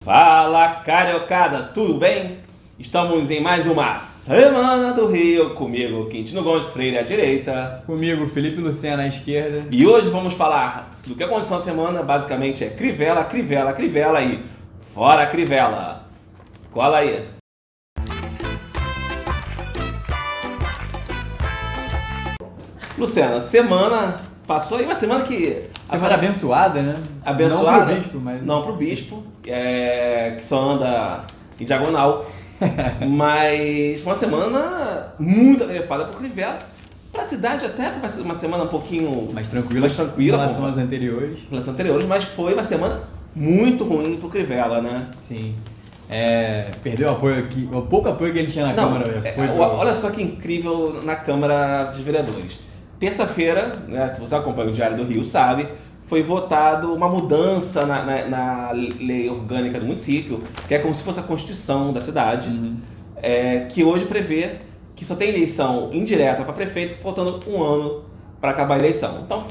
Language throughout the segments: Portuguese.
Fala, cariocada, tudo bem? Estamos em mais uma Semana do Rio, comigo, Quintino Gomes Freire à direita. Comigo, Felipe Luciano à esquerda. E hoje vamos falar do que aconteceu na semana, basicamente é Crivella, Crivella, Crivella e fora Crivella. Cola aí. Luciana, semana passou aí, uma semana que... Semana abençoada, né? Abençoada? Não pro bispo, mas... Não pro bispo, que só anda em diagonal. Mas foi uma semana muito atarefada pro Crivella. Pra cidade até foi uma semana um pouquinho mais tranquila em relação às anteriores. Em relação às anteriores, mas foi uma semana muito ruim pro Crivella, né? Sim. Perdeu o apoio aqui, o pouco apoio que ele tinha na Câmara. Olha só que incrível na Câmara dos Vereadores. Terça-feira, né, se você acompanha o Diário do Rio, sabe, foi votado uma mudança na lei orgânica do município, que é como se fosse a Constituição da cidade, que hoje prevê que só tem eleição indireta para prefeito, faltando um ano para acabar a eleição. Então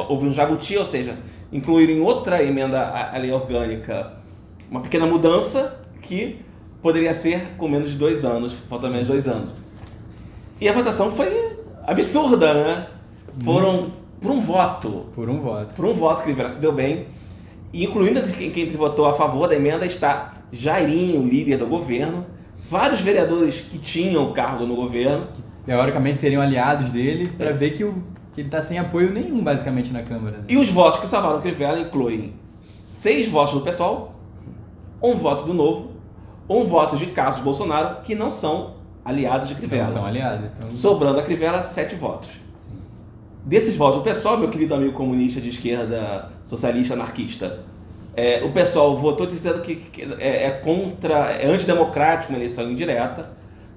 houve um jabuti, ou seja, incluir em outra emenda à lei orgânica uma pequena mudança que poderia ser com menos de 2 anos, faltando menos de 2 anos. E a votação foi absurda, né? Foram por um voto. Por um voto. Por um voto que Crivella se deu bem. E incluindo quem votou a favor da emenda está Jairinho, líder do governo, vários vereadores que tinham cargo no governo. Que, teoricamente seriam aliados dele, para ver que ele está sem apoio nenhum, basicamente, na Câmara. Né? E os votos que salvaram Crivella incluem 6 votos do PSOL, um voto do Novo, um voto de Carlos Bolsonaro, que não são aliados de Crivella. Não são aliados. Então... Sobrando a Crivella 7 votos. Sim. Desses votos do PSOL, meu querido amigo comunista de esquerda, socialista, anarquista, o PSOL votou dizendo que é antidemocrático uma eleição indireta,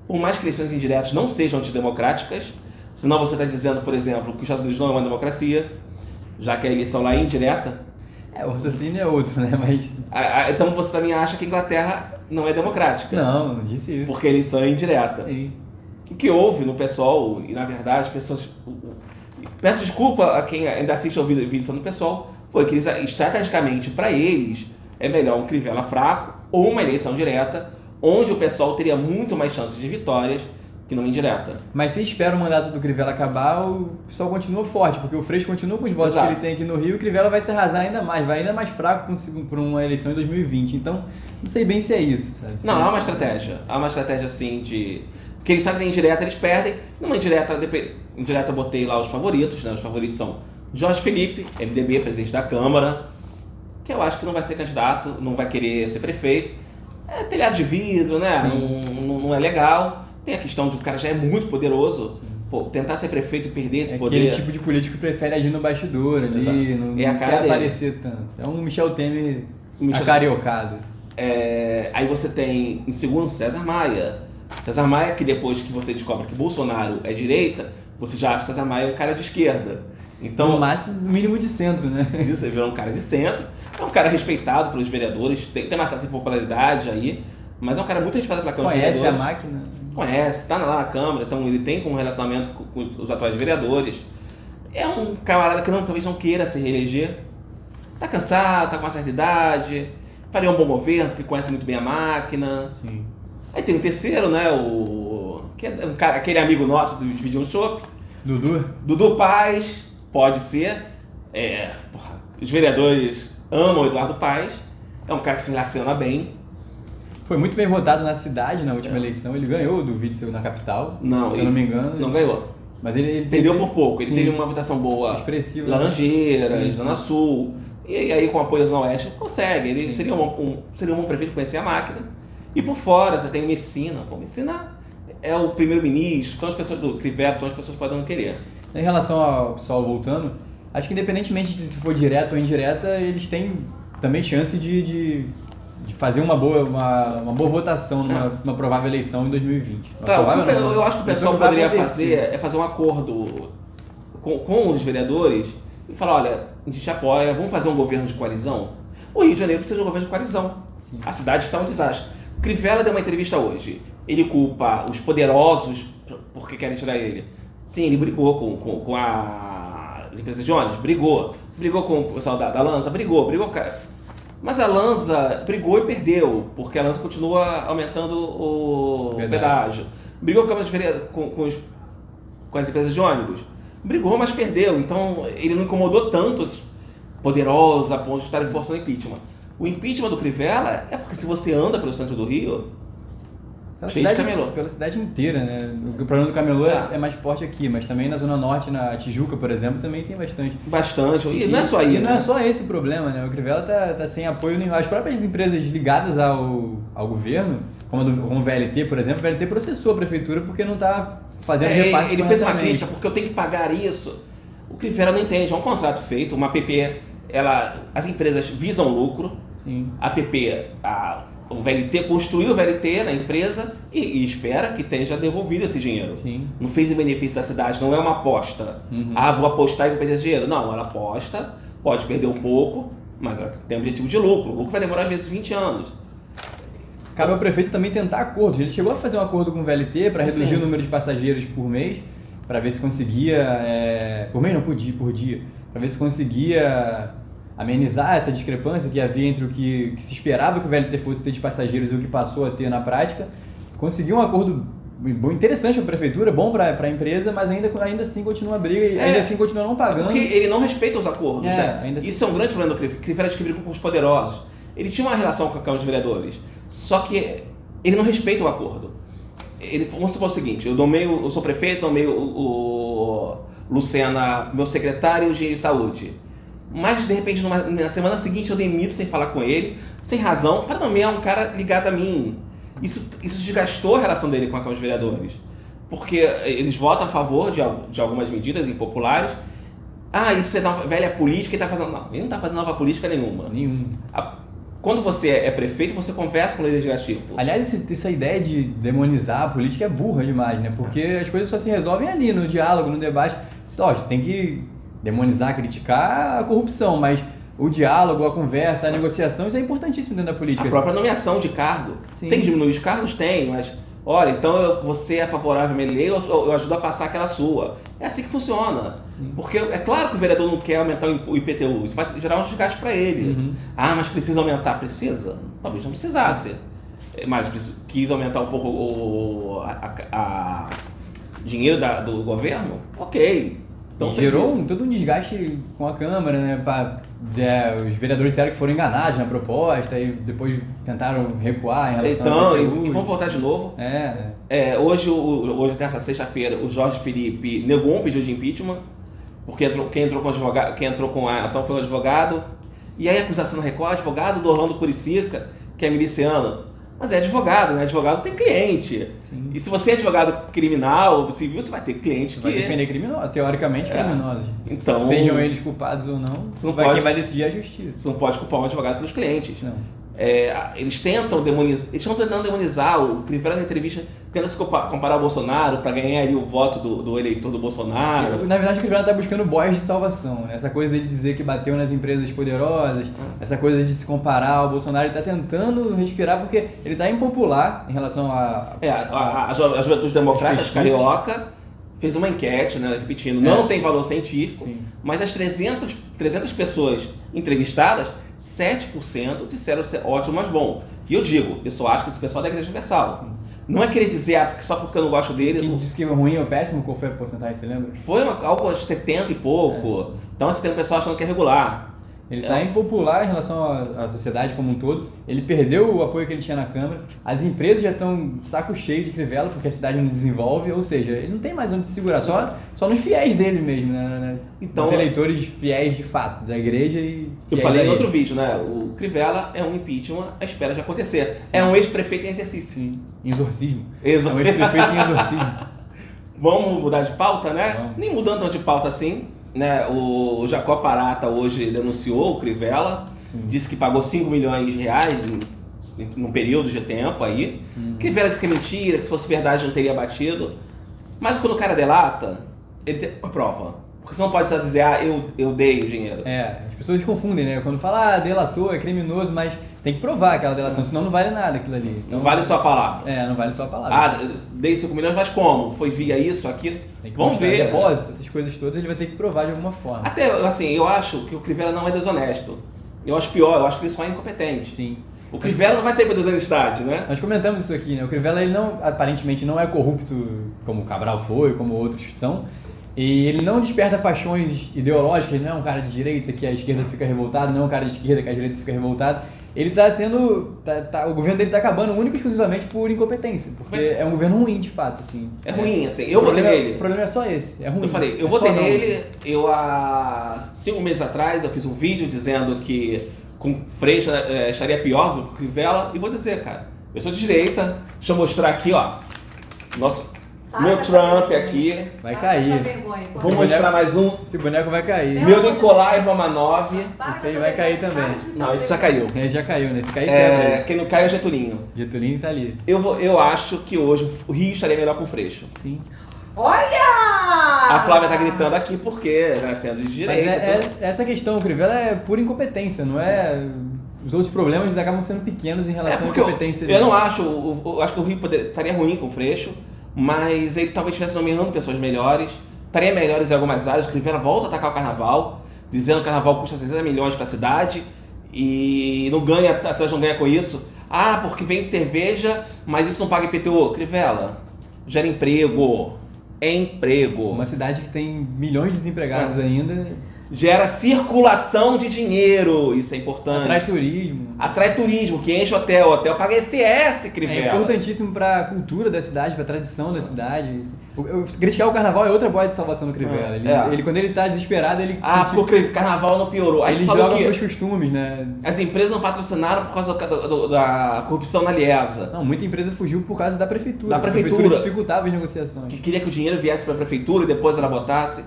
por mais que eleições indiretas não sejam antidemocráticas, senão você está dizendo, por exemplo, que os Estados Unidos não é uma democracia, já que a eleição lá é indireta. O raciocínio é outro, né? Mas... Então você também acha que a Inglaterra não é democrática. Não disse isso. Porque a eleição é indireta. Sim. O que houve no PSOL, e na verdade as pessoas... Peço desculpa a quem ainda assiste ao vídeo no PSOL, foi que eles, estrategicamente para eles, é melhor um Crivella fraco ou uma eleição direta, onde o PSOL teria muito mais chances de vitórias que numa indireta. Mas se espera o mandato do Crivella acabar, o PSOL continua forte, porque o Freixo continua com os votos que ele tem aqui no Rio e o Crivella vai se arrasar ainda mais, vai ainda mais fraco para uma eleição em 2020. Então, não sei bem se é isso, sabe? Não, há uma estratégia. Há uma estratégia assim de... Porque eles sabem que na indireta eles perdem. Numa indireta eu botei lá os favoritos, né? Os favoritos são Jorge Felipe, MDB, presidente da Câmara, que eu acho que não vai ser candidato, não vai querer ser prefeito. É telhado de vidro, né? Não é legal. Tem a questão de que o cara já é muito poderoso. Pô, tentar ser prefeito e perder esse poder... Aquele tipo de político que prefere agir no bastidor ali, não quer aparecer tanto. É um Michel Temer acariocado. Aí você tem, em segundo, César Maia. César Maia, que depois que você descobre que Bolsonaro é direita, você já acha César Maia um cara de esquerda. Então, no máximo, no mínimo de centro, né? Você vê um cara de centro, é um cara respeitado pelos vereadores, tem uma certa popularidade aí, mas é um cara muito respeitado pela Câmara dos Vereadores. Conhece a máquina? Conhece, tá lá na Câmara, então ele tem um relacionamento com os atuais vereadores. É um camarada que talvez não queira se reeleger. Tá cansado, tá com uma certa idade, faria um bom governo, porque conhece muito bem a máquina. Sim. Aí tem o terceiro, né, aquele amigo nosso do Dividir um Chopp. Dudu Paes, pode ser. Os vereadores amam o Eduardo Paes, é um cara que se relaciona bem. Foi muito bem votado na cidade na última eleição, ele ganhou do Witzel na capital, se eu não me engano. Não ganhou. Mas ele perdeu por pouco, ele teve uma votação boa. Expressiva. Laranjeiras, Zona Sul. E aí com apoio da Zona Oeste, consegue. Ele seria um bom prefeito conhecer a máquina. E por fora, você tem Messina. Messina é o primeiro-ministro, todas as pessoas do Crivella, todas as pessoas podem não querer. Em relação ao PSOL voltando, acho que independentemente de se for direta ou indireta, eles têm também chance de fazer uma boa votação numa provável eleição em 2020. Eu acho que o pessoal poderia fazer um acordo com os vereadores e falar, olha, a gente apoia, vamos fazer um governo de coalizão. O Rio de Janeiro precisa de um governo de coalizão. Sim. A cidade está um desastre. Crivella deu uma entrevista hoje. Ele culpa os poderosos porque querem tirar ele. Sim, ele brigou com as empresas de ônibus, brigou com o pessoal da Lança, brigou. Mas a Lanza brigou e perdeu, porque a Lanza continua aumentando o pedágio. Brigou com com as empresas de ônibus. Brigou, mas perdeu. Então ele não incomodou tanto os poderosos a ponto de estarem forçando o impeachment. O impeachment do Crivella é porque se você anda pelo centro do Rio, cheio de camelô. Pela cidade inteira, né? O problema do camelô é mais forte aqui, mas também na Zona Norte, na Tijuca, por exemplo, também tem bastante. Bastante. E não é só aí. E não é só esse o problema, né? O Crivella tá sem apoio nenhum. As próprias empresas ligadas ao governo, como o VLT, por exemplo, o VLT processou a prefeitura porque não tá fazendo repasse. Ele fez uma crítica, porque eu tenho que pagar isso. O Crivella não entende, é um contrato feito, uma PP, as empresas visam lucro. Sim. A PP, o VLT construiu o VLT na empresa e espera que tenha devolvido esse dinheiro. Sim. Não fez em benefício da cidade, não é uma aposta. Vou apostar e vou perder esse dinheiro. Não, ela aposta, pode perder um pouco, mas ela tem um objetivo de lucro. O lucro vai demorar às vezes 20 anos. Cabe ao prefeito também tentar acordos. Ele chegou a fazer um acordo com o VLT para reduzir o número de passageiros por mês, para ver se conseguia... por mês não, por dia. Para ver se conseguia amenizar essa discrepância que havia entre o que se esperava que o VLT fosse ter de passageiros e o que passou a ter na prática. Conseguiu um acordo interessante para a prefeitura, bom para a empresa, mas ainda assim continua a briga e ainda assim continua não pagando. Porque ele não respeita os acordos, né? Ainda assim. Isso é um grande problema do Crivella. Crivella diz que brigou com os poderosos. Ele tinha uma relação com a Câmara de Vereadores, só que ele não respeita o acordo. Vamos supor o seguinte, eu sou prefeito, nomeio o Lucena, meu secretário e o engenheiro de saúde. Mas, de repente, na semana seguinte eu demito sem falar com ele, sem razão, para nomear um cara ligado a mim. Isso desgastou a relação dele com a Câmara de Vereadores. Porque eles votam a favor de algumas medidas impopulares. Isso é nova, velha política, ele está fazendo... Não, ele não está fazendo nova política nenhuma. Quando você é prefeito, você conversa com o legislativo. Aliás, essa ideia de demonizar a política é burra demais, né? Porque as coisas só se resolvem ali, no diálogo, no debate. Você tem que demonizar, criticar a corrupção, mas o diálogo, a conversa, a negociação, isso é importantíssimo dentro da política. A própria nomeação de cargo. Sim. Tem que diminuir os cargos? Tem, mas... Olha, então você é favorável a minha lei, eu ajudo a passar aquela sua. É assim que funciona. Sim. Porque é claro que o vereador não quer aumentar o IPTU, isso vai gerar um desgaste para ele. Mas precisa aumentar? Precisa? Talvez não precisasse. Mas quis aumentar um pouco o dinheiro do governo? Ok. Então, gerou todo um desgaste com a Câmara, né? Os vereadores disseram que foram enganados na proposta e depois tentaram recuar em relação ao IPTU. E vão voltar de novo. Hoje, nessa sexta-feira, o Jorge Felipe negou um pedido de impeachment, porque quem entrou com a ação foi o advogado. E aí a acusação recorre, advogado do Orlando Curicica, que é miliciano. Mas é advogado, né? Advogado tem cliente. Sim. E se você é advogado criminal, civil, você vai ter cliente que... Vai defender criminosos, teoricamente criminosos. Então, sejam eles culpados ou não, quem vai decidir é a justiça. Você não pode culpar um advogado pelos clientes. Não. Eles tentam demonizar, tentando demonizar o Crivella na entrevista, tenta se comparar ao Bolsonaro para ganhar ali o voto do eleitor do Bolsonaro. Na verdade, o Crivella está buscando boias de salvação, né? Essa coisa de dizer que bateu nas empresas poderosas, essa coisa de se comparar ao Bolsonaro, ele está tentando respirar porque ele está impopular em relação a Juventude Democratas Carioca fez uma enquete, né, repetindo, não tem valor científico, sim, mas das 300 pessoas entrevistadas, 7% disseram ser ótimo, mas bom. E eu digo, eu só acho que esse pessoal é da Igreja Universal. Sim. Não é querer dizer, só porque eu não gosto dele... Quem disse que é ruim ou péssimo, qual foi a porcentagem, você lembra? Foi algo de 70 e pouco. Então você tem um pessoal achando que é regular. Ele está impopular em relação à sociedade como um todo. Ele perdeu o apoio que ele tinha na Câmara. As empresas já estão de saco cheio de Crivella porque a cidade não desenvolve. Ou seja, ele não tem mais onde se segurar. Só nos fiéis dele mesmo, né? Então, os eleitores fiéis de fato, da igreja e eu falei em outro vídeo, né? O Crivella é um impeachment à espera de acontecer. Sim. É um ex-prefeito em exercício. Sim. Exorcismo. É um ex-prefeito em exorcismo. Vamos mudar de pauta, né? Vamos. Nem mudando de pauta assim. Né, o Jacó Parata hoje denunciou o Crivella, disse que pagou 5 milhões de reais num período de tempo aí. Crivella disse que é mentira, que se fosse verdade não teria batido. Mas quando o cara delata, ele tem uma prova. Porque você não pode só dizer, eu dei o dinheiro. As pessoas confundem, né? Quando fala, delatou, é criminoso, mas tem que provar aquela delação, senão não vale nada aquilo ali. Então, não vale só a palavra. Não vale só a palavra. Dei 5 milhões, mas como? Foi via isso, aquilo? Vamos ver. Depósito, essas coisas todas, ele vai ter que provar de alguma forma. Até, assim, eu acho que o Crivella não é desonesto. Eu acho pior, eu acho que ele só é incompetente. Sim. O Crivella não vai sair para desanidade, né? Nós comentamos isso aqui, né? O Crivella, ele não, aparentemente não é corrupto como o Cabral foi, como outros são. E ele não desperta paixões ideológicas, ele não é um cara de direita que a esquerda fica revoltada, não é um cara de esquerda que a direita fica revoltada. Ele tá sendo... o governo dele tá acabando único e exclusivamente por incompetência, porque é um governo ruim, de fato, assim. É ruim, assim. Eu votei nele. O problema é só esse, é ruim. Eu falei, eu votei nele, há 5 meses atrás eu fiz um vídeo dizendo que com Freixo estaria pior do que Crivella, e vou dizer, cara, eu sou de direita, deixa eu mostrar aqui, ó, meu Trump aqui. Vai cair. Vou mostrar mais um. Esse boneco vai cair. Meu Nikolai Romanov. Esse aí vai cair também. Não, esse já caiu. Esse já caiu, né? Esse cai quebra. Quem não cai é o Getulinho. Getulinho tá ali. Eu acho que hoje o Rio estaria melhor com o Freixo. Sim. Olha! A Flávia tá gritando aqui porque, né, sendo de direita. Mas essa questão, o Crivella é pura incompetência, não é... Os outros problemas acabam sendo pequenos em relação à incompetência dele. Eu não acho, eu acho que o Rio estaria ruim com o Freixo, mas ele talvez estivesse nomeando pessoas melhores, estaria melhores em algumas áreas. O Crivella volta a atacar o carnaval, dizendo que o carnaval custa 70 milhões para a cidade e não ganha, a cidade não ganha com isso. Ah, porque vende cerveja, mas isso não paga IPTU. Crivella, gera emprego, é emprego. Uma cidade que tem milhões de desempregados ainda. Gera circulação de dinheiro, isso é importante. Atrai turismo. Atrai turismo, que enche hotel. O hotel paga ICS, Crivella. É importantíssimo para a cultura da cidade, para a tradição da cidade. Criticar o carnaval é outra boia de salvação do Crivella. Ele, quando ele tá desesperado, ele... porque o carnaval não piorou. Aí ele joga pros costumes, né? As empresas não patrocinaram por causa da corrupção na Liesa. Não, muita empresa fugiu por causa da prefeitura. Da prefeitura. Dificultava as negociações. Que queria que o dinheiro viesse para a prefeitura e depois ela botasse.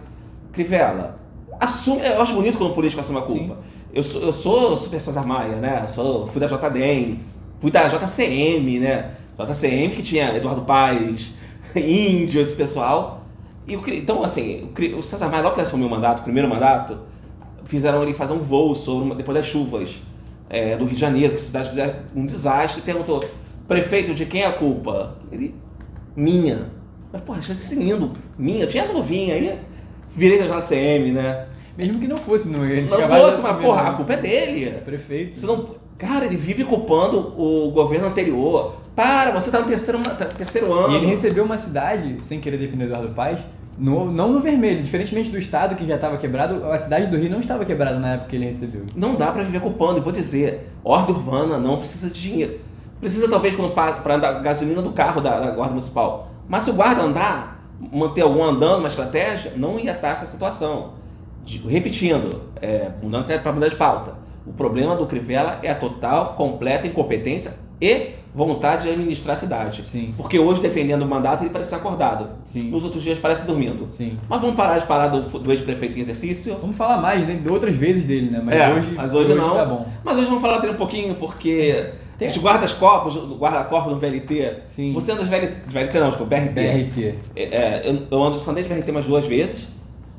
Crivella, assume. Eu acho bonito quando o político assume a culpa. Eu sou super César Maia, né? Fui da JDEM, fui da JCM, né? JCM que tinha Eduardo Paes, Índio, esse pessoal. Então, assim, o César Maia, logo que ele assumiu o primeiro mandato, fizeram ele fazer um voo depois das chuvas do Rio de Janeiro, que a cidade um desastre, e perguntou: prefeito, de quem é a culpa? Ele, minha. Mas, porra, achei isso lindo. Minha, tinha novinha aí. Virei da JCM, né? Mesmo que não fosse, não. Não fosse, mas porra, a culpa é dele. Prefeito. Você não... Cara, ele vive culpando o governo anterior. Você tá no terceiro ano. E ele recebeu uma cidade, sem querer defender Eduardo Paes, não no vermelho. Diferentemente do estado que já estava quebrado, a cidade do Rio não estava quebrada na época que ele recebeu. Não dá pra viver culpando. E vou dizer, ordem urbana não precisa de dinheiro. Precisa talvez para andar gasolina do carro da guarda municipal. Mas se o guarda manter algum andando, uma estratégia, não ia estar essa situação. Repetindo, mudando para mudar de pauta. O problema do Crivella é a total, completa incompetência e vontade de administrar a cidade. Sim. Porque hoje, defendendo o mandato, ele parece acordado. Sim. Nos outros dias parece dormindo. Sim. Mas vamos parar de falar do ex-prefeito em exercício? Vamos falar mais de outras vezes dele, né? Mas hoje não. Tá bom. Mas hoje vamos falar dele um pouquinho, porque os guarda-corpos no VLT, Sim. você anda de VLT não, acho que é o BRT. BRT. Eu ando só de VLT mais 2 vezes.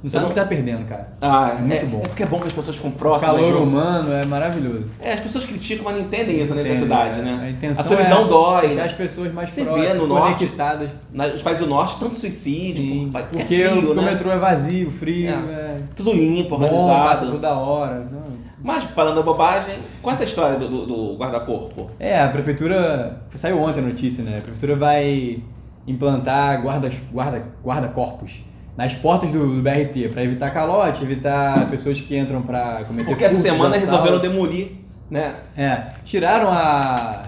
Não sabe o que tá perdendo, cara. É muito bom. É porque é bom que as pessoas ficam O próximas. calor humano é maravilhoso. As pessoas criticam, mas não entendem isso, a necessidade, né? A intenção solidão dói. Deixar as pessoas mais Você próximas, vê no norte, conectadas. nos países do norte, tanto suicídio. Sim, porque frio, o né? metrô é vazio, frio, tudo limpo, bom, organizado. passa toda hora. Não. Mas, falando a bobagem, qual é essa história do guarda-corpo? A prefeitura... Saiu ontem a notícia, né? A prefeitura vai implantar guarda-corpos nas portas do BRT, para evitar calote, evitar pessoas que entram para cometer Porque essa furtos, semana assaltos. resolveram demolir, né? Tiraram a...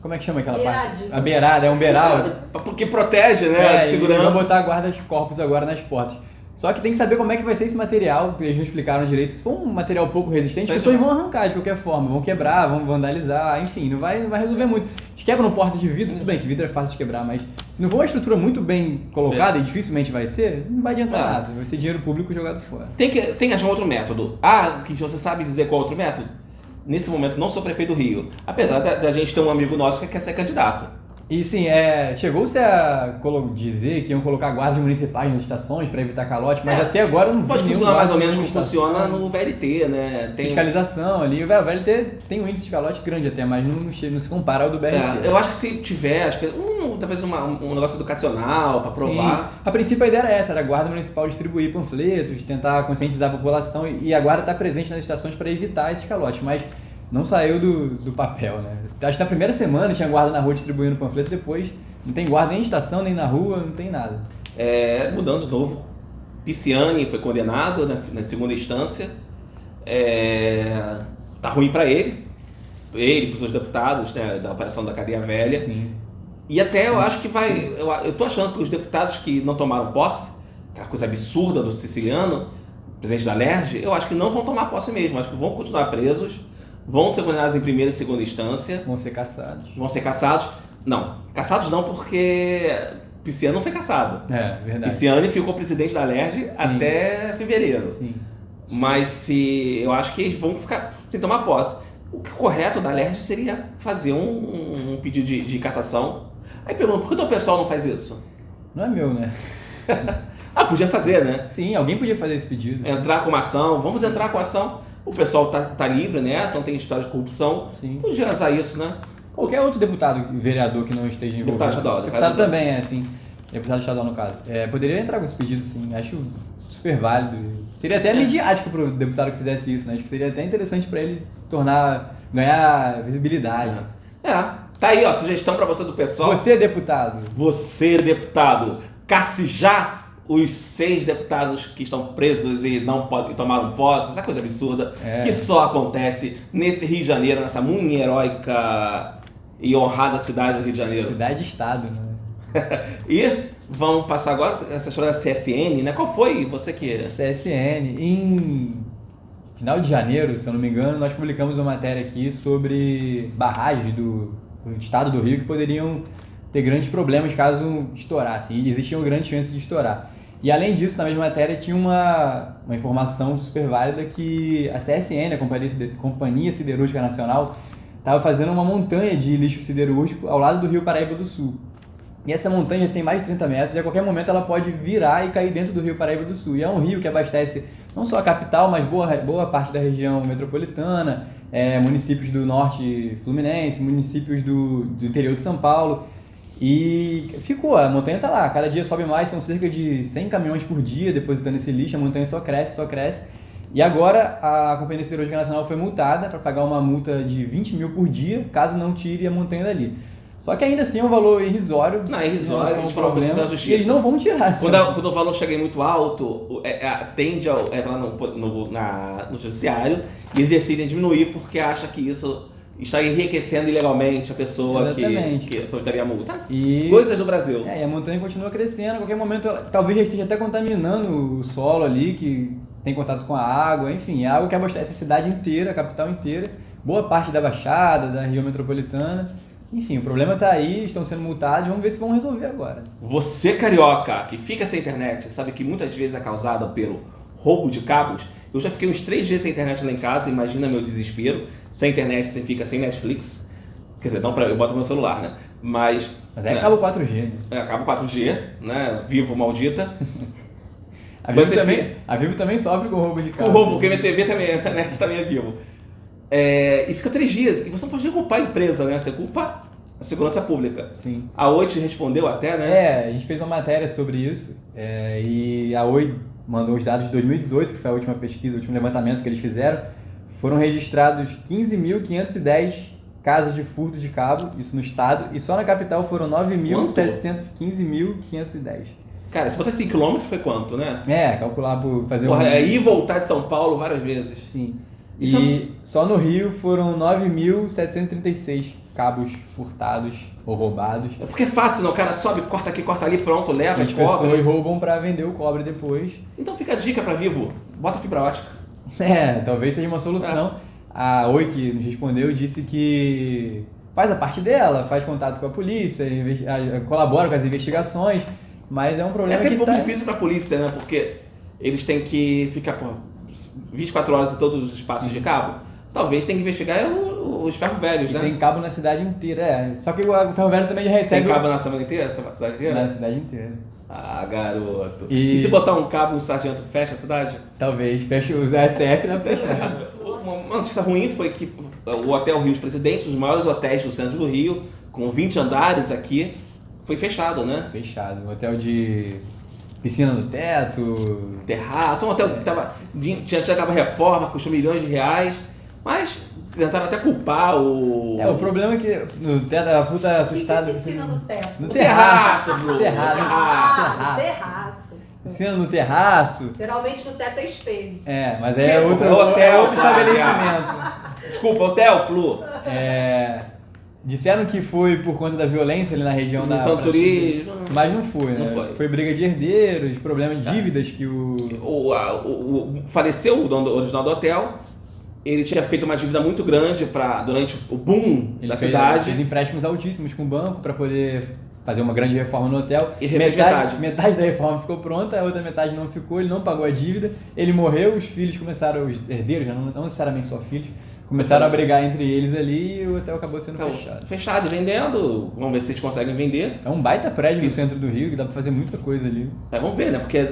Como é que chama aquela parte? Beirade. A beirada, é um beiral. Porque protege, né? De E segurança. vão botar guarda-corpos agora nas portas. Só que tem que saber como é que vai ser esse material, porque eles não explicaram direito. Se for um material pouco resistente, as pessoas vão arrancar de qualquer forma, vão quebrar, vão vandalizar, enfim, não vai resolver muito. Eles quebram portas de vidro, tudo bem que vidro é fácil de quebrar, mas se não for uma estrutura muito bem colocada, e dificilmente vai ser, não vai adiantar nada, vai ser dinheiro público jogado fora. Tem que achar um outro método. Que você sabe dizer qual outro método? Nesse momento, não sou prefeito do Rio, apesar da gente ter um amigo nosso que quer ser candidato. E sim, chegou-se a dizer que iam colocar guardas municipais nas estações para evitar calote, mas até agora eu não vi Pode nenhum funcionar mais ou guarda menos como estação. funciona no VLT, né? Tem... Fiscalização ali. O VLT tem um índice de calote grande até, mas não se compara ao do BRT. eu acho que se tiver, talvez um negócio educacional para provar. Sim. A princípio a ideia era essa, era a Guarda Municipal distribuir panfletos, tentar conscientizar a população e a Guarda está presente nas estações para evitar esses calotes, mas não saiu do papel, né? Acho que na primeira semana tinha guarda na rua distribuindo panfleto, depois não tem guarda nem em estação, nem na rua, não tem nada. Mudando de novo, Pisciani foi condenado na segunda instância. Tá ruim para ele para os seus deputados, né, da operação da cadeia velha. Sim. E até eu acho que eu tô achando que os deputados que não tomaram posse, aquela coisa absurda do siciliano, presidente da LERJ, eu acho que não vão tomar posse mesmo, acho que vão continuar presos, vão ser condenados em primeira e segunda instância. Vão ser caçados. Vão ser caçados. Não, caçados não, porque Pisciani não foi caçado. Verdade. Pisciani ficou presidente da LERJ até fevereiro. Sim. Mas eu acho que eles vão ficar sem tomar posse. O correto da LERJ seria fazer um pedido de cassação. Aí pergunta, por que o pessoal não faz isso? Não é meu, né? Podia fazer, né? Sim, alguém podia fazer esse pedido. Sim. Entrar com uma ação, vamos entrar com a ação. O pessoal tá livre nessa, não tem história de corrupção. Sim. Podia usar isso, né? Qualquer outro deputado, vereador que não esteja envolvido. Deputado estadual. Deputado também, sim. Deputado estadual, no caso. Poderia entrar com esse pedido, sim. Acho super válido. Seria até midiático para o deputado que fizesse isso, né? Acho que seria até interessante para ele ganhar visibilidade. Tá aí, ó, sugestão para você do pessoal. Você, deputado. Você, deputado. Casse já os 6 deputados que estão presos e não podem tomar posse. Essa coisa absurda que só acontece nesse Rio de Janeiro, nessa muito heróica e honrada cidade do Rio de Janeiro. Cidade-estado, né? E vamos passar agora essa história da CSN, né? Qual foi você que... CSN. Em final de janeiro, se eu não me engano, nós publicamos uma matéria aqui sobre barragens do estado do Rio que poderiam ter grandes problemas caso estourasse. E existiam grandes chances de estourar. E além disso, na mesma matéria tinha uma informação super válida que a CSN, a Companhia Siderúrgica Nacional, estava fazendo uma montanha de lixo siderúrgico ao lado do Rio Paraíba do Sul. E essa montanha tem mais de 30 metros e a qualquer momento ela pode virar e cair dentro do Rio Paraíba do Sul. E é um rio que abastece não só a capital, mas boa parte da região metropolitana, municípios do norte fluminense, municípios do interior de São Paulo. E a montanha está lá, cada dia sobe mais, são cerca de 100 caminhões por dia depositando esse lixo, a montanha só cresce. E agora a Companhia Siderúrgica Nacional foi multada para pagar uma multa de 20 mil por dia, caso não tire a montanha dali. Só que ainda assim é um valor irrisório. Não, é irrisório, a gente falou da justiça. E eles não vão tirar. Quando o valor chega muito alto, tende a entrar no judiciário e eles decidem diminuir porque acham que isso está enriquecendo ilegalmente a pessoa que aproveitaria a multa. Coisas do Brasil. E a montanha continua crescendo, a qualquer momento talvez já esteja até contaminando o solo ali, que tem contato com a água, enfim, é algo que abastece a cidade inteira, a capital inteira, boa parte da Baixada, da região metropolitana. Enfim, o problema está aí, estão sendo multados, vamos ver se vão resolver agora. Você, carioca, que fica sem internet, sabe que muitas vezes é causado pelo roubo de cabos? Eu já fiquei uns 3 dias sem internet lá em casa, imagina meu desespero. Sem internet você fica sem Netflix. Quer dizer, não eu boto no meu celular, né? Mas aí acaba o 4G, né? Acaba o 4G, né? Vivo maldita. A Vivo também sofre com roubo de cabo. Com roubo, porque minha TV também, a net também é Vivo. E fica 3 dias. E você não pode nem culpar a empresa, né? Você culpa a segurança pública. Sim. A Oi te respondeu até, né? A gente fez uma matéria sobre isso. E a Oi mandou os dados de 2018, que foi a última pesquisa, o último levantamento que eles fizeram. Foram registrados 15.510 casos de furto de cabo, isso no estado, e só na capital foram 15.510. Cara, se botar 5 km foi quanto, né? Calcular por fazer ir e voltar de São Paulo várias vezes. Sim. E só no Rio foram 9.736 cabos furtados ou roubados. É porque é fácil, não? O cara sobe, corta aqui, corta ali, pronto, leva e cobra. As pessoas roubam pra vender o cobre depois. Então fica a dica pra Vivo, bota fibra ótica. Talvez seja uma solução. A Oi, que nos respondeu, disse que faz a parte dela, faz contato com a polícia, colabora com as investigações, mas é um problema que é um pouco difícil pra polícia, né? Porque eles têm que ficar 24 horas em todos os espaços de cabo. Talvez tenha que investigar os ferro velhos, E né? tem cabo na cidade inteira, Só que o Ferro Velho também já Tem recebe... cabo na cidade inteira? Essa cidade inteira? Na cidade inteira. Ah, garoto. E- E se botar um cabo, um sargento fecha a cidade? Talvez. Fecha os STF dá pra fechar. Uma notícia ruim foi que o Hotel Rio dos Presidentes, um dos maiores hotéis do centro do Rio, com 20 andares aqui, foi fechado, né? Fechado. Um hotel de piscina no teto. Terraço, um hotel que tinha acabado a reforma, custou milhões de reais, mas tentaram até culpar o... O problema é que no teto a Flu tá assustada. Piscina no teto. No O terraço, Bru. Terraço. Ah, terraço. Piscina no terraço. Geralmente no teto é espelho. Mas aí é outro, Hotel, é outro Flávia. estabelecimento. Desculpa, Hotel Flu. Disseram que foi por conta da violência ali na região da Missão Praça Turismo. Mas não foi, né? Não foi. Foi briga de herdeiros, problema de dívidas que Faleceu o dono original do hotel. Ele tinha feito uma dívida muito grande durante o boom Ele da fez cidade. empréstimos altíssimos com o banco para poder fazer uma grande reforma no hotel. E refez metade da reforma ficou pronta, a outra metade não ficou, ele não pagou a dívida, ele morreu, os filhos começaram, os herdeiros, não necessariamente só filhos, começaram a brigar entre eles ali e o hotel acabou sendo fechado. Fechado e vendendo. Vamos ver se eles conseguem vender. É um baita prédio no centro do Rio que dá para fazer muita coisa ali. Vamos ver, né? Porque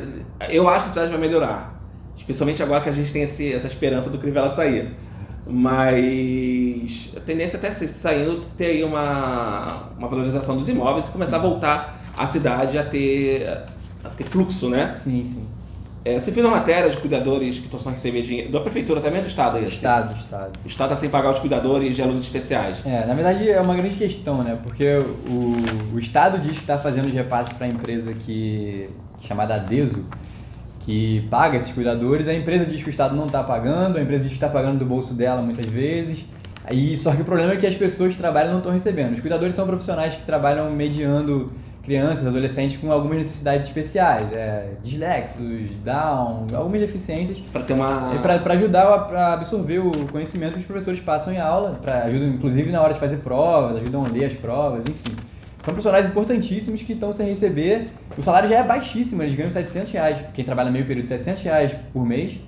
eu acho que a cidade vai melhorar. Especialmente agora que a gente tem essa esperança do Crivella sair. Mas a tendência é até saindo ter aí uma valorização dos imóveis e começar a voltar a cidade a ter fluxo, né? Sim. Você fez uma matéria de cuidadores que estão sem receber dinheiro, da prefeitura também, do Estado? Estado. O Estado está sem pagar os cuidadores de alunos especiais. Na verdade é uma grande questão, né? Porque o Estado diz que está fazendo os repasses para a empresa chamada Adeso, que paga esses cuidadores, a empresa diz que o Estado não está pagando, a empresa diz que está pagando do bolso dela muitas vezes, só que o problema é que as pessoas que trabalham não estão recebendo. Os cuidadores são profissionais que trabalham mediando crianças, adolescentes com algumas necessidades especiais, dislexos, Down, algumas deficiências, para ajudar a absorver o conhecimento que os professores passam em aula, ajudam inclusive na hora de fazer provas, ajudam a ler as provas, enfim. São profissionais importantíssimos que estão sem receber. O salário já é baixíssimo, eles ganham R$700. Quem trabalha meio período, R$700 por mês.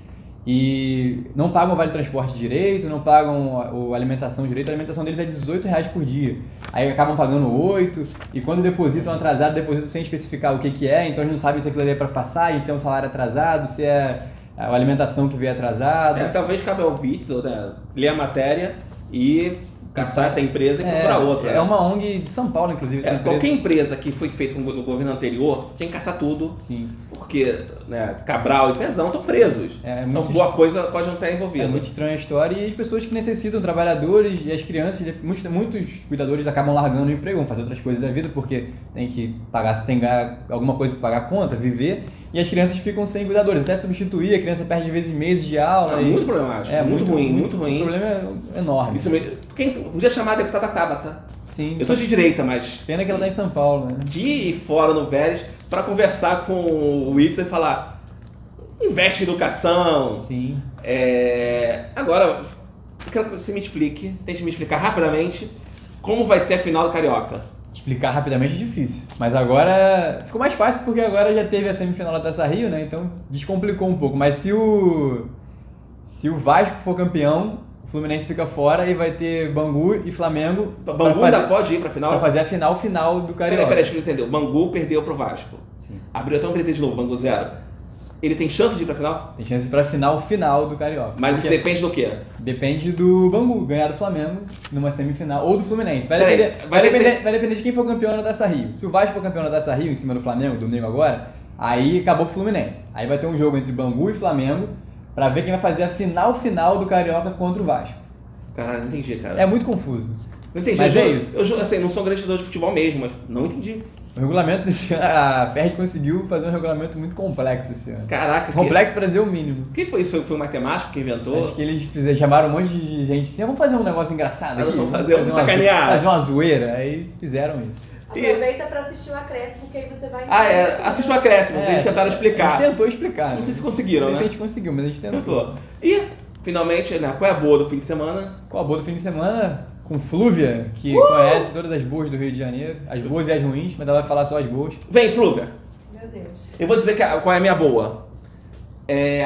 E não pagam o vale transporte direito, não pagam a alimentação direito. A alimentação deles é R$18 por dia. Aí acabam pagando 8. E quando depositam atrasado, depositam sem especificar o que é. Então eles não sabem se aquilo ali é para passagem, se é um salário atrasado, se é a alimentação que veio atrasada. Talvez cabe ao Witzel, né, ler a matéria e caçar essa empresa e procurar outra. É uma ONG de São Paulo, inclusive. Qualquer empresa que foi feita no governo anterior tinha que caçar tudo. Sim. Porque Cabral e Pezão estão presos. Então boa coisa pode não estar envolvida. É muito estranha a história e as pessoas que necessitam, trabalhadores e as crianças, muitos cuidadores acabam largando o emprego, vão fazer outras coisas da vida porque tem que pagar, tem alguma coisa para pagar a conta, viver. E as crianças ficam sem cuidadores, até substituir, a criança perde às vezes meses de aula. Muito problemático, muito ruim. O problema é enorme. Quem podia chamar a deputada Tabata? Sim. Eu sou de direita, mas... Pena que ela está em São Paulo, né? Aqui e fora no Vélez, para conversar com o Witzel e falar, investe em educação. Sim. Agora, eu quero que você tente me explicar rapidamente como vai ser a final do Carioca. Explicar rapidamente é difícil, mas agora ficou mais fácil porque agora já teve a semifinal da Taça Rio, né? Então descomplicou um pouco, mas se o Vasco for campeão, o Fluminense fica fora e vai ter Bangu e Flamengo. Bangu ainda pode ir pra final? Pra fazer a final do Carioca. Peraí, deixa eu entender. O Bangu perdeu pro Vasco. Sim. Abriu até um 3 de novo, Bangu 0. Ele tem chance de ir pra final? Tem chance pra final do Carioca. Mas isso depende do quê? Depende do Bangu ganhar do Flamengo numa semifinal ou do Fluminense. Vai depender de quem for campeão na Taça Rio. Se o Vasco for campeão na Taça Rio em cima do Flamengo, domingo agora, aí acabou pro Fluminense. Aí vai ter um jogo entre Bangu e Flamengo pra ver quem vai fazer a final do Carioca contra o Vasco. Caralho, não entendi, cara. É muito confuso. Não entendi. Mas isso. Eu assim, não sou um grande jogador de futebol mesmo, mas não entendi. O regulamento desse ano, a Ferdi conseguiu fazer um regulamento muito complexo esse ano. Caraca. Complexo para dizer o mínimo. Quem foi isso? Foi um matemático que inventou? Acho que eles chamaram um monte de gente assim, vamos fazer um negócio engraçado aqui. Vamos sacanear. Fazer uma zoeira. Aí fizeram isso. Aproveita para assistir o acréscimo, que aí você vai... Assiste o acréscimo, eles tentaram explicar. A gente tentou explicar. Não sei se conseguiram, né? Não sei se a gente conseguiu, mas a gente tentou. E, finalmente, qual é a boa do fim de semana? Qual a boa do fim de semana? Com Flúvia, que conhece todas as boas do Rio de Janeiro, as boas e as ruins, mas ela vai falar só as boas. Vem, Meu Deus. Eu vou dizer qual é a minha boa.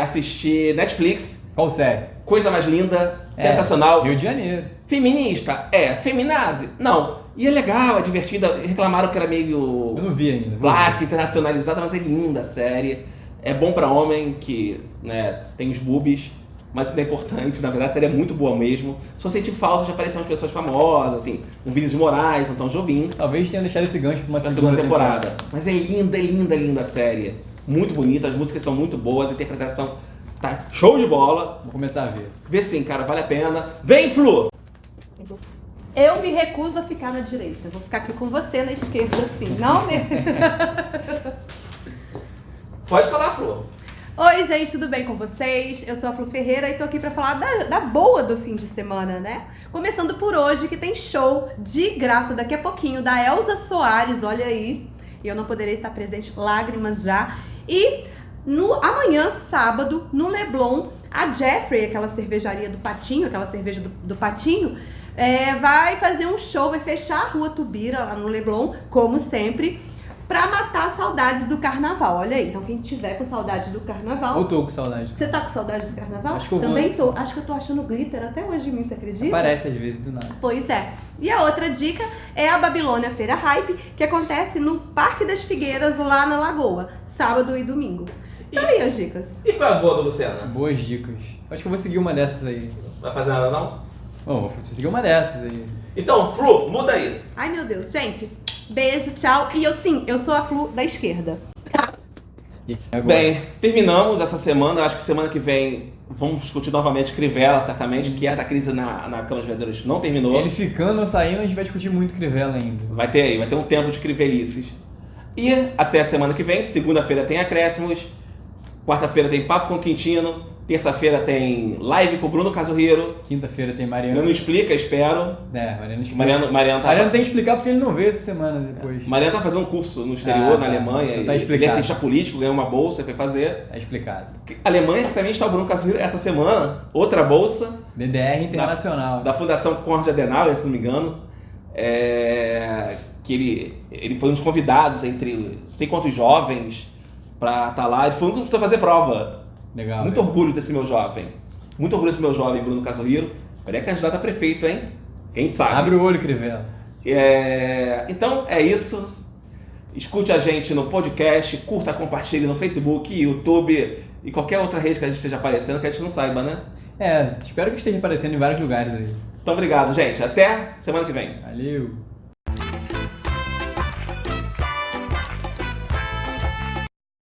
Assistir Netflix Qual série? Coisa mais linda, sensacional. Rio de Janeiro. Feminista? Feminazi? Não. E é legal, é divertida. Reclamaram que era meio Eu não vi ainda. black, internacionalizada, mas é linda a série. É bom pra homem que, né, tem os boobies, mas isso não é importante. Na verdade, a série é muito boa mesmo. Só senti falta de aparecer umas pessoas famosas, assim, um Vinícius de Moraes, um Tom Jobim, Talvez tenha deixado esse gancho pra uma na segunda segunda temporada. Mas é linda, linda, linda a série. Muito bonita, as músicas são muito boas, a interpretação tá show de bola. Vou começar a ver. Vê sim, cara, vale a pena. Vem, Flu! Eu me recuso a ficar na direita. Vou ficar aqui com você na esquerda, assim. Não me... Pode falar, Flu. Oi, gente, tudo bem com vocês? Eu sou a Flu Ferreira e tô aqui pra falar da boa do fim de semana, né? Começando por hoje, que tem show de graça daqui a pouquinho da Elza Soares, olha aí. E eu não poderei estar presente, lágrimas já. E amanhã, sábado, no Leblon, a Jeffrey, aquela cervejaria do Patinho, aquela cerveja do Patinho, vai fazer um show, vai fechar a Rua Tubira lá no Leblon, como sempre, pra matar saudades do carnaval. Olha aí, então quem tiver com saudade do carnaval... Eu tô com saudade. Você tá com saudade do carnaval? Acho que eu Também vou. tô. Acho que eu tô achando glitter até hoje em mim, você acredita? Aparece às vezes do nada. Pois é. E a outra dica é a Babilônia Feira Hype, que acontece no Parque das Figueiras, lá na Lagoa, sábado e domingo. Então aí as dicas. E qual é a boa do Luciana? Boas dicas. Acho que eu vou seguir uma dessas aí. Vai fazer nada não? Bom, vou seguir uma dessas aí. Então, Flu, muda aí. Ai, meu Deus. Gente, beijo, tchau. E eu sou a Flu da esquerda. E agora? Bem, terminamos essa semana. Acho que semana que vem vamos discutir novamente Crivella, certamente, que essa crise na Câmara de Vereadores não terminou. Ele ficando ou saindo, a gente vai discutir muito Crivella ainda. Vai ter um tempo de crivelices. E até a semana que vem, segunda-feira tem acréscimos, quarta-feira tem Papo com o Quintino, terça-feira tem live com o Bruno Casuhiro. Quinta-feira tem Eu Mariano. não explica, espero. Mariano explica. Mariano Mariano tem que explicar porque ele não veio essa semana depois. Mariano tá fazendo um curso no exterior, na tá. Alemanha. Então tá Ele explicado. é cientista político, ganhou uma bolsa, foi fazer. Tá explicado. A Alemanha também está o Bruno Casuhiro essa semana, outra bolsa, DDR Internacional. da Fundação Konrad Adenauer, se não me engano. Que ele foi um dos convidados entre não sei quantos jovens pra estar lá. Ele foi o único que precisou fazer prova. Legal. Muito orgulho desse meu jovem. Muito orgulho desse meu jovem, Bruno Casuhiro. Pré-candidato a prefeito, hein? Quem sabe? Abre o olho, Crivella. Então, é isso. Escute a gente no podcast, curta, compartilhe no Facebook, YouTube e qualquer outra rede que a gente esteja aparecendo que a gente não saiba, né? Espero que esteja aparecendo em vários lugares aí. Então, obrigado, gente. Até semana que vem. Valeu.